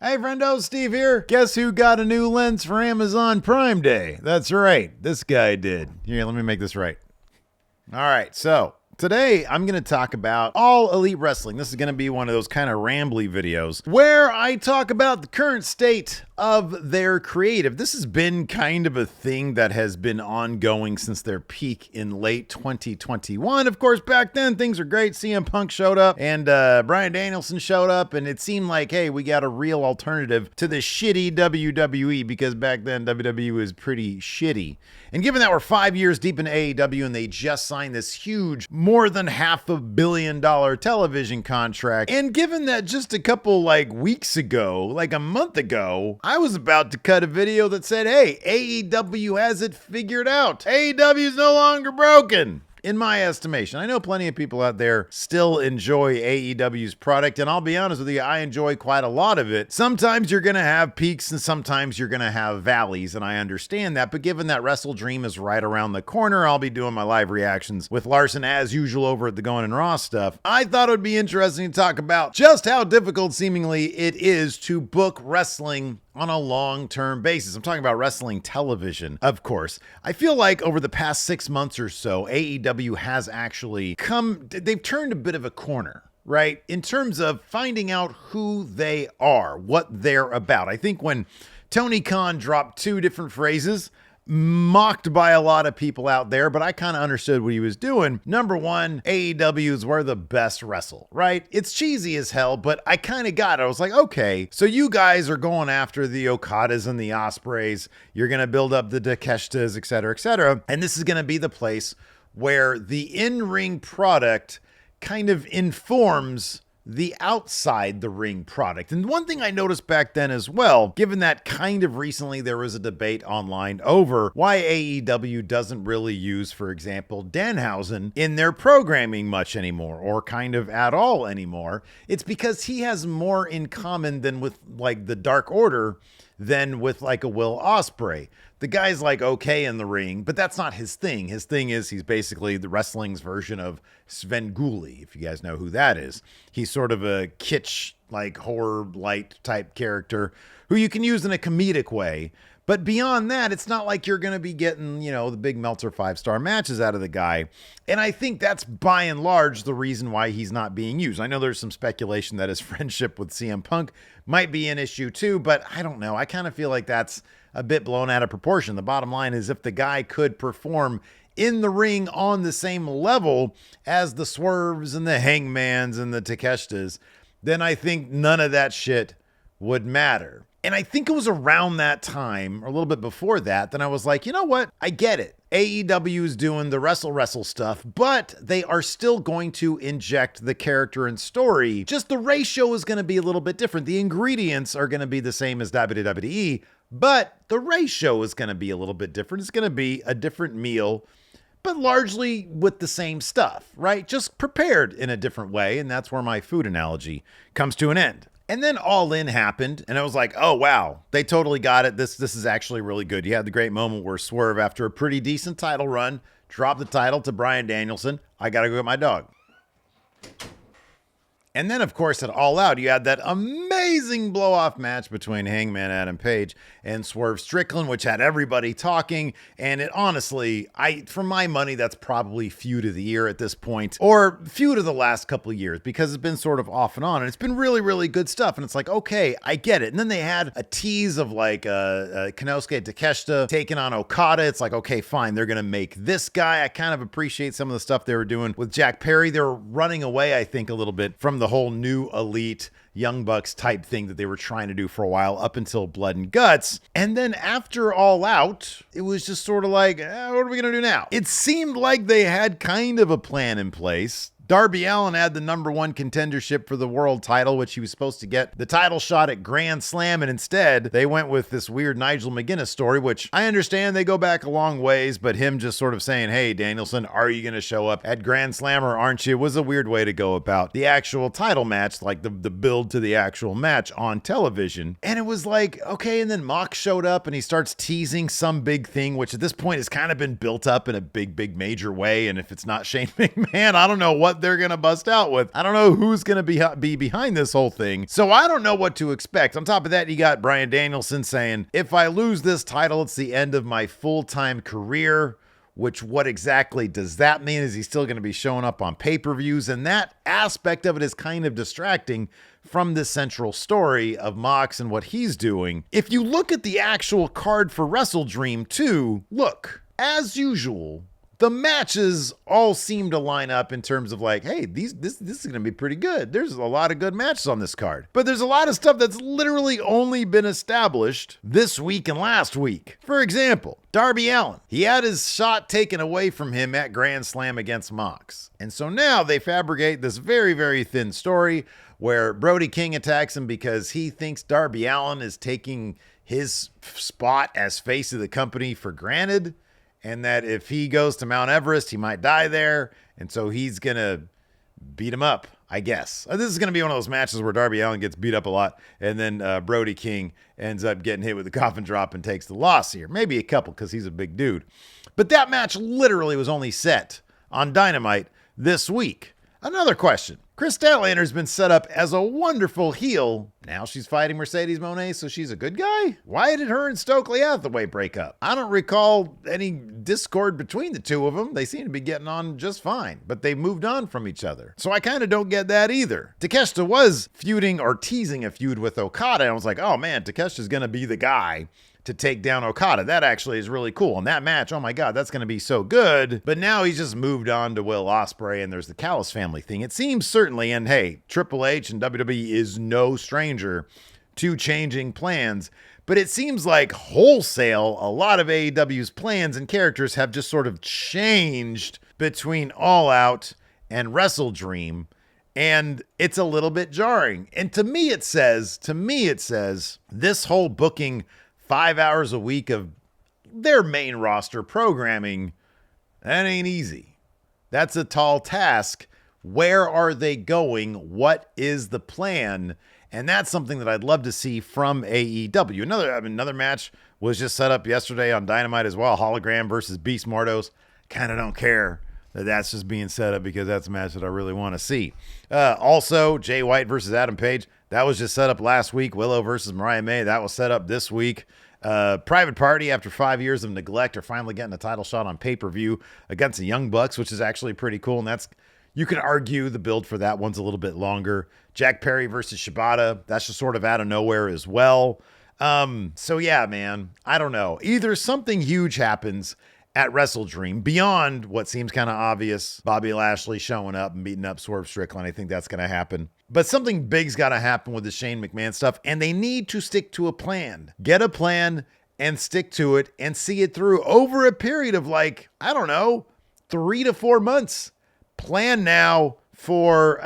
Hey friendo, Steve here. Guess who got a new lens for Amazon Prime Day? That's right, this guy did. Here, let me make this right. All right, so today I'm going to talk about All Elite Wrestling. This is going to be one of those kind of rambly videos where I talk about the current state of their creative. This has been kind of a thing that has been ongoing since their peak in late 2021. Of course, back then things were great. CM Punk showed up and Bryan Danielson showed up, and it seemed like, hey, we got a real alternative to the shitty WWE, because back then WWE was pretty shitty. And given that we're 5 years deep in AEW and they just signed this huge, more than $500 million television contract, and given that just a couple weeks ago, like a month ago, I was about to cut a video that said, hey, AEW has it figured out. AEW is no longer broken. In my estimation, I know plenty of people out there still enjoy AEW's product, and I'll be honest with you, I enjoy quite a lot of it. Sometimes you're going to have peaks and sometimes you're going to have valleys, and I understand that, but given that WrestleDream is right around the corner, I'll be doing my live reactions with Larson as usual over at the Going in Raw stuff. I thought it would be interesting to talk about just how difficult seemingly it is to book wrestling on a long-term basis. I'm talking about wrestling television, of course. I feel like over the past 6 months or so, AEW has actually they've turned a bit of a corner, right? In terms of finding out who they are, what they're about. I think when Tony Khan dropped two different phrases, mocked by a lot of people out there, but I kind of understood what he was doing. Number one, AEW is where the best wrestle, right? It's cheesy as hell, but I kind of got it. I was like, okay, so you guys are going after the Okadas and the Ospreys. You're going to build up the Takeshitas, et cetera, and this is going to be the place where the in-ring product kind of informs the outside the ring product. And one thing I noticed back then as well, given that kind of recently there was a debate online over why AEW doesn't really use, for example, Danhausen in their programming much anymore, or kind of at all anymore. It's because he has more in common than with the Dark Order than with a Will Ospreay. The guy's okay in the ring, but that's not his thing. His thing is he's basically the wrestling's version of Sven Gulli, if you guys know who that is. He's sort of a kitsch, horror light type character who you can use in a comedic way. But beyond that, it's not like you're going to be getting, the big Meltzer 5-star matches out of the guy. And I think that's by and large the reason why he's not being used. I know there's some speculation that his friendship with CM Punk might be an issue too, but I don't know. I kind of feel like that's a bit blown out of proportion. The bottom line is if the guy could perform in the ring on the same level as the Swerves and the Hangmans and the Takeshitas, then I think none of that shit would matter. And I think it was around that time, or a little bit before that, then I was like, you know what? I get it. AEW is doing the wrestle stuff, but they are still going to inject the character and story. Just the ratio is going to be a little bit different. The ingredients are going to be the same as WWE, but the ratio is going to be a little bit different. It's going to be a different meal, but largely with the same stuff, right? Just prepared in a different way. And that's where my food analogy comes to an end. And then All In happened, and I was like, oh, wow, they totally got it. This is actually really good. You had the great moment where Swerve, after a pretty decent title run, dropped the title to Bryan Danielson. I got to go get my dog. And then, of course, at All Out, you had that amazing blow-off match between Hangman Adam Page and Swerve Strickland, which had everybody talking. And it honestly, for my money, that's probably feud of the year at this point, or feud of the last couple of years, because it's been sort of off and on, and it's been really, really good stuff. And it's like, okay, I get it. And then they had a tease of Konosuke Takeshita taking on Okada. It's like, okay, fine, they're going to make this guy. I kind of appreciate some of the stuff they were doing with Jack Perry. They were running away, I think, a little bit from the whole new elite Young Bucks type thing that they were trying to do for a while up until Blood and Guts. And then after All Out, it was just sort of like, what are we going to do now? It seemed like they had kind of a plan in place. Darby Allin had the #1 contendership for the world title, which he was supposed to get the title shot at Grand Slam, and instead they went with this weird Nigel McGuinness story, which I understand they go back a long ways, but him just sort of saying, hey, Danielson, are you going to show up at Grand Slam or aren't you, was a weird way to go about the actual title match, like the build to the actual match on television. And it was like, okay, and then Mox showed up and he starts teasing some big thing, which at this point has kind of been built up in a big major way, and if it's not Shane McMahon, I don't know what what they're going to bust out with. I don't know who's going to be behind this whole thing. So I don't know what to expect. On top of that, you got Bryan Danielson saying, if I lose this title, it's the end of my full-time career. Which, what exactly does that mean? Is he still going to be showing up on pay-per-views? And that aspect of it is kind of distracting from the central story of Mox and what he's doing. If you look at the actual card for WrestleDream 2, look, as usual, the matches all seem to line up in terms of like, hey, this is going to be pretty good. There's a lot of good matches on this card. But there's a lot of stuff that's literally only been established this week and last week. For example, Darby Allin. He had his shot taken away from him at Grand Slam against Mox. And so now they fabricate this very, very thin story where Brody King attacks him because he thinks Darby Allin is taking his spot as face of the company for granted. And that if he goes to Mount Everest, he might die there. And so he's going to beat him up, I guess. This is going to be one of those matches where Darby Allin gets beat up a lot. And then Brody King ends up getting hit with the coffin drop and takes the loss here. Maybe a couple because he's a big dude. But that match literally was only set on Dynamite this week. Another question. Chris Statlander's been set up as a wonderful heel. Now she's fighting Mercedes Moné, so she's a good guy? Why did her and Stokely Hathaway break up? I don't recall any discord between the two of them. They seem to be getting on just fine, but they moved on from each other. So I kind of don't get that either. Takeshita was feuding or teasing a feud with Okada, and I was like, oh man, Takeshita's going to be the guy to take down Okada. That actually is really cool. And that match, oh my God, that's going to be so good. But now he's just moved on to Will Ospreay and there's the Callis family thing. It seems certainly, and hey, Triple H and WWE is no stranger to changing plans, but it seems like wholesale, a lot of AEW's plans and characters have just sort of changed between All Out and WrestleDream. And it's a little bit jarring. And to me, it says this whole booking 5 hours a week of their main roster programming, that ain't easy. That's a tall task. Where are they going? What is the plan? And that's something that I'd love to see from AEW. Another match was just set up yesterday on Dynamite as well. Hologram versus Beast Mordos. Kind of don't care that that's just being set up because that's a match that I really want to see. Also, Jay White versus Adam Page. That was just set up last week. Willow versus Mariah May. That was set up this week. Private Party, after 5 years of neglect, are finally getting a title shot on pay-per-view against the Young Bucks, which is actually pretty cool. And you can argue the build for that one's a little bit longer. Jack Perry versus Shibata. That's just sort of out of nowhere as well. So yeah, man, I don't know. Either something huge happens at WrestleDream beyond what seems kind of obvious, Bobby Lashley showing up and beating up Swerve Strickland. I think that's going to happen. But something big's got to happen with the Shane McMahon stuff, and they need to stick to a plan. Get a plan and stick to it and see it through over a period of 3 to 4 months. Plan now for,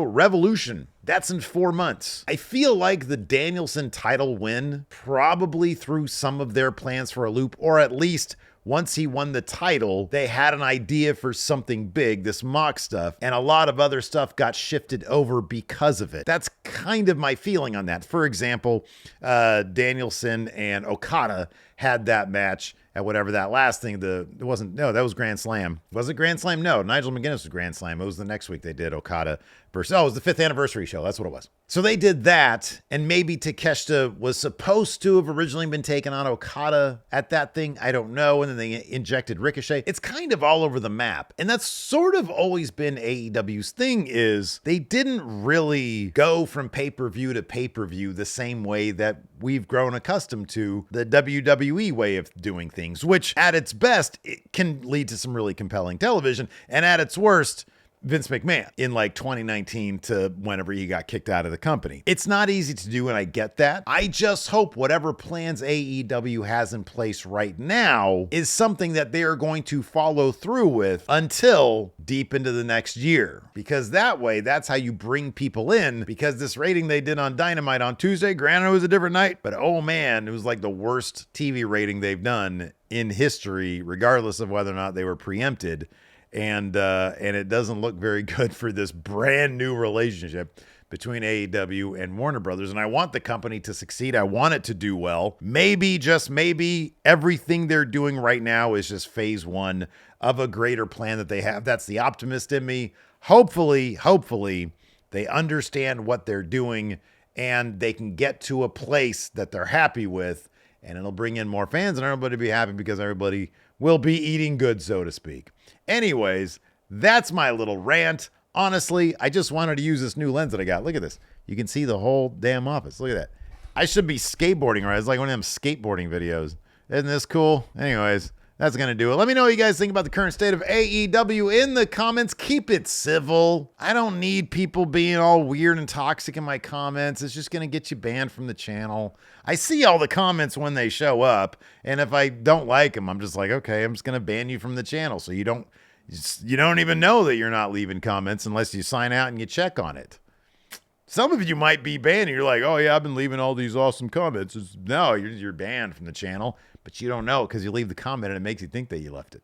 Revolution. That's in 4 months. I feel like the Danielson title win probably threw some of their plans for a loop, or at least once he won the title, they had an idea for something big, this mock stuff, and a lot of other stuff got shifted over because of it. That's kind of my feeling on that. For example, Danielson and Okada had that match at whatever that last thing, that was Grand Slam. Was it Grand Slam? No, Nigel McGuinness was Grand Slam. It was the next week they did Okada versus, it was the 5th anniversary show. That's what it was. So they did that, and maybe Takeshita was supposed to have originally been taken on Okada at that thing. I don't know. And then they injected Ricochet. It's kind of all over the map. And that's sort of always been AEW's thing, is they didn't really go from pay-per-view to pay-per-view the same way that we've grown accustomed to the WWE way of doing things, which at its best, it can lead to some really compelling television. And at its worst, Vince McMahon in 2019 to whenever he got kicked out of the company. It's not easy to do, and I get that. I just hope whatever plans AEW has in place right now is something that they are going to follow through with until deep into the next year. Because that way, that's how you bring people in. Because this rating they did on Dynamite on Tuesday, granted it was a different night, but oh man, it was like the worst TV rating they've done in history, regardless of whether or not they were preempted. And it doesn't look very good for this brand new relationship between AEW and Warner Brothers. And I want the company to succeed. I want it to do well. Maybe, just maybe, everything they're doing right now is just phase one of a greater plan that they have. That's the optimist in me. hopefully, they understand what they're doing and they can get to a place that they're happy with, and it'll bring in more fans and everybody will be happy because everybody will be eating good, so to speak. Anyways, that's my little rant. Honestly, I just wanted to use this new lens that I got. Look at this. You can see the whole damn office. Look at that. I should be skateboarding, right? It's like one of them skateboarding videos. Isn't this cool? Anyways, that's going to do it. Let me know what you guys think about the current state of AEW in the comments. Keep it civil. I don't need people being all weird and toxic in my comments. It's just going to get you banned from the channel. I see all the comments when they show up, and if I don't like them, I'm just like, okay, I'm just going to ban you from the channel. So you don't even know that you're not leaving comments unless you sign out and you check on it. Some of you might be banned and you're like, oh yeah, I've been leaving all these awesome comments. No, you're banned from the channel, but you don't know because you leave the comment and it makes you think that you left it.